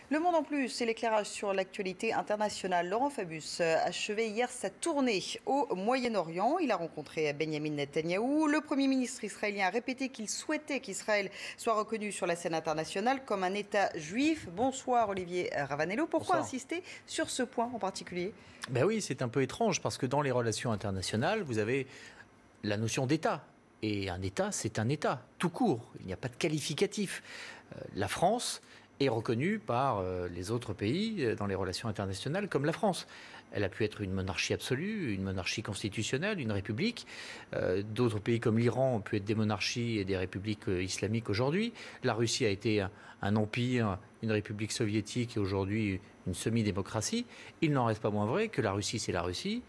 Le Monde en plus, c'est l'éclairage sur l'actualité internationale. Laurent Fabius achevait hier sa tournée au Moyen-Orient. Il a rencontré Benjamin Netanyahou. Le Premier ministre israélien a répété qu'il souhaitait qu'Israël soit reconnu sur la scène internationale comme un État juif. Bonsoir Olivier Ravanello. Pourquoi insister sur ce point en particulier? Ben oui, c'est un peu étrange parce que dans les relations internationales, vous avez la notion d'État. Et un État, c'est un État, tout court. Il n'y a pas de qualificatif. La France est reconnue par les autres pays dans les relations internationales comme la France. Elle a pu être une monarchie absolue, une monarchie constitutionnelle, une république. D'autres pays comme l'Iran ont pu être des monarchies et des républiques islamiques aujourd'hui. La Russie a été un empire, une république soviétique et aujourd'hui une semi-démocratie. Il n'en reste pas moins vrai que la Russie, c'est la Russie.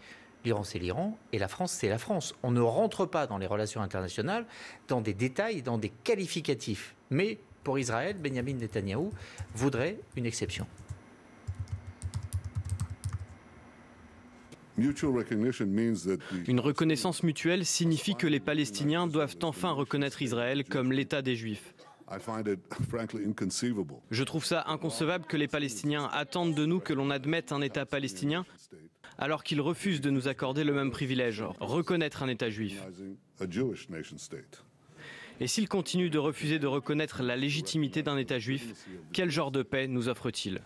L'Iran, c'est l'Iran, et la France, c'est la France. On ne rentre pas dans les relations internationales dans des détails, dans des qualificatifs. Mais pour Israël, Benjamin Netanyahou voudrait une exception. Une reconnaissance mutuelle signifie que les Palestiniens doivent enfin reconnaître Israël comme l'État des Juifs. Je trouve ça inconcevable que les Palestiniens attendent de nous que l'on admette un État palestinien alors qu'ils refusent de nous accorder le même privilège, reconnaître un État juif. Et s'ils continuent de refuser de reconnaître la légitimité d'un État juif, quel genre de paix nous offrent-ils ?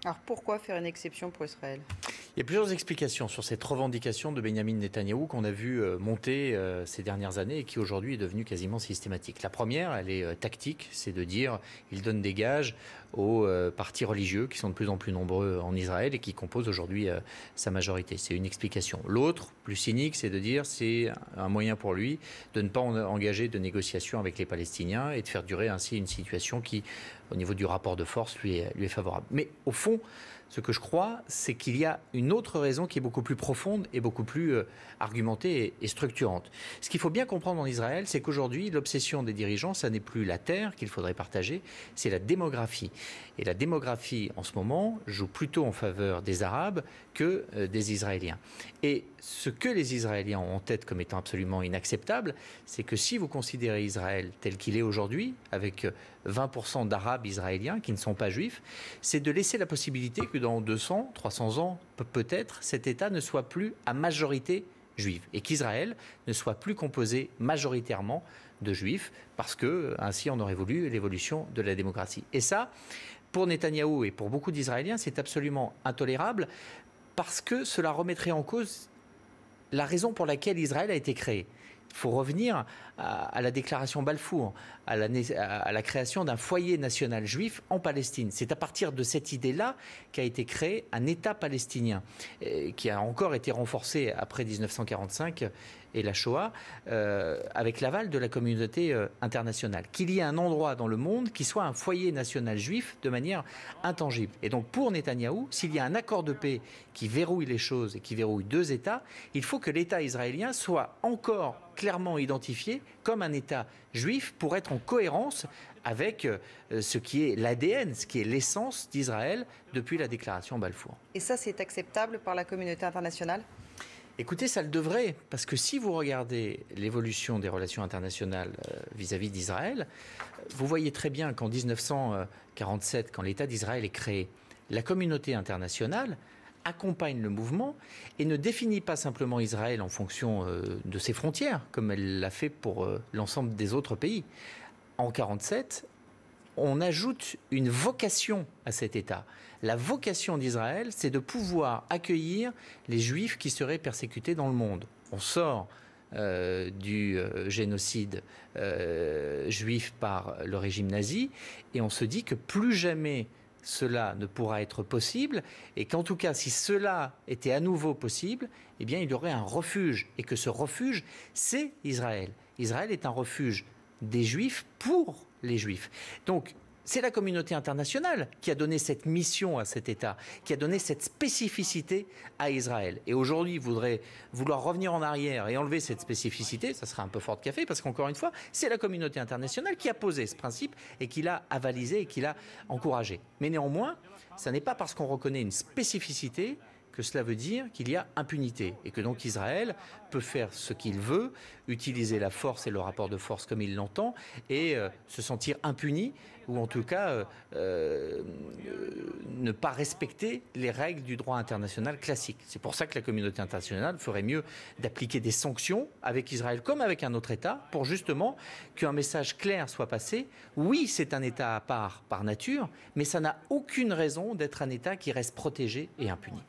Alors pourquoi faire une exception pour Israël ? Il y a plusieurs explications sur cette revendication de Benjamin Netanyahou qu'on a vu monter ces dernières années et qui aujourd'hui est devenue quasiment systématique. La première, elle est tactique, c'est de dire il donne des gages aux partis religieux qui sont de plus en plus nombreux en Israël et qui composent aujourd'hui sa majorité. C'est une explication. L'autre, plus cynique, c'est de dire c'est un moyen pour lui de ne pas engager de négociations avec les Palestiniens et de faire durer ainsi une situation qui, au niveau du rapport de force, lui est favorable. Mais au fond, ce que je crois, c'est qu'il y a une autre raison qui est beaucoup plus profonde et beaucoup plus argumentée et structurante. Ce qu'il faut bien comprendre en Israël, c'est qu'aujourd'hui, l'obsession des dirigeants, ça n'est plus la terre qu'il faudrait partager, c'est la démographie. Et la démographie, en ce moment, joue plutôt en faveur des Arabes que des Israéliens. Et ce que les Israéliens ont en tête comme étant absolument inacceptable, c'est que si vous considérez Israël tel qu'il est aujourd'hui, avec 20% d'Arabes israéliens qui ne sont pas juifs, c'est de laisser la possibilité que dans 200, 300 ans, peut-être, cet État ne soit plus à majorité juive et qu'Israël ne soit plus composé majoritairement de juifs parce que ainsi on aurait voulu l'évolution de la démocratie. Et ça, pour Netanyahou et pour beaucoup d'Israéliens, c'est absolument intolérable parce que cela remettrait en cause la raison pour laquelle Israël a été créé. Il faut revenir à la déclaration Balfour, à la création d'un foyer national juif en Palestine. C'est à partir de cette idée-là qu'a été créé un État palestinien, qui a encore été renforcé après 1945 et la Shoah, avec l'aval de la communauté internationale. Qu'il y ait un endroit dans le monde qui soit un foyer national juif de manière intangible. Et donc pour Netanyahou, s'il y a un accord de paix qui verrouille les choses et qui verrouille deux États, il faut que l'État israélien soit encore clairement identifié comme un État juif pour être en cohérence avec ce qui est l'ADN, ce qui est l'essence d'Israël depuis la déclaration Balfour. Et ça, c'est acceptable par la communauté internationale ? Écoutez, ça le devrait, parce que si vous regardez l'évolution des relations internationales vis-à-vis d'Israël, vous voyez très bien qu'en 1947, quand l'État d'Israël est créé, la communauté internationale accompagne le mouvement et ne définit pas simplement Israël en fonction de ses frontières, comme elle l'a fait pour l'ensemble des autres pays. En 1947, on ajoute une vocation à cet État. La vocation d'Israël, c'est de pouvoir accueillir les Juifs qui seraient persécutés dans le monde. On sort du génocide juif par le régime nazi et on se dit que plus jamais cela ne pourra être possible et qu'en tout cas, si cela était à nouveau possible, eh bien, il y aurait un refuge et que ce refuge, c'est Israël. Israël est un refuge des Juifs pour les Juifs. Donc, c'est la communauté internationale qui a donné cette mission à cet État, qui a donné cette spécificité à Israël. Et aujourd'hui, vouloir revenir en arrière et enlever cette spécificité, ça serait un peu fort de café, parce qu'encore une fois, c'est la communauté internationale qui a posé ce principe et qui l'a avalisé et qui l'a encouragé. Mais néanmoins, ça n'est pas parce qu'on reconnaît une spécificité que cela veut dire qu'il y a impunité et que donc Israël peut faire ce qu'il veut, utiliser la force et le rapport de force comme il l'entend et se sentir impuni ou en tout cas ne pas respecter les règles du droit international classique. C'est pour ça que la communauté internationale ferait mieux d'appliquer des sanctions avec Israël comme avec un autre État pour justement qu'un message clair soit passé. Oui, c'est un État à part par nature, mais ça n'a aucune raison d'être un État qui reste protégé et impuni.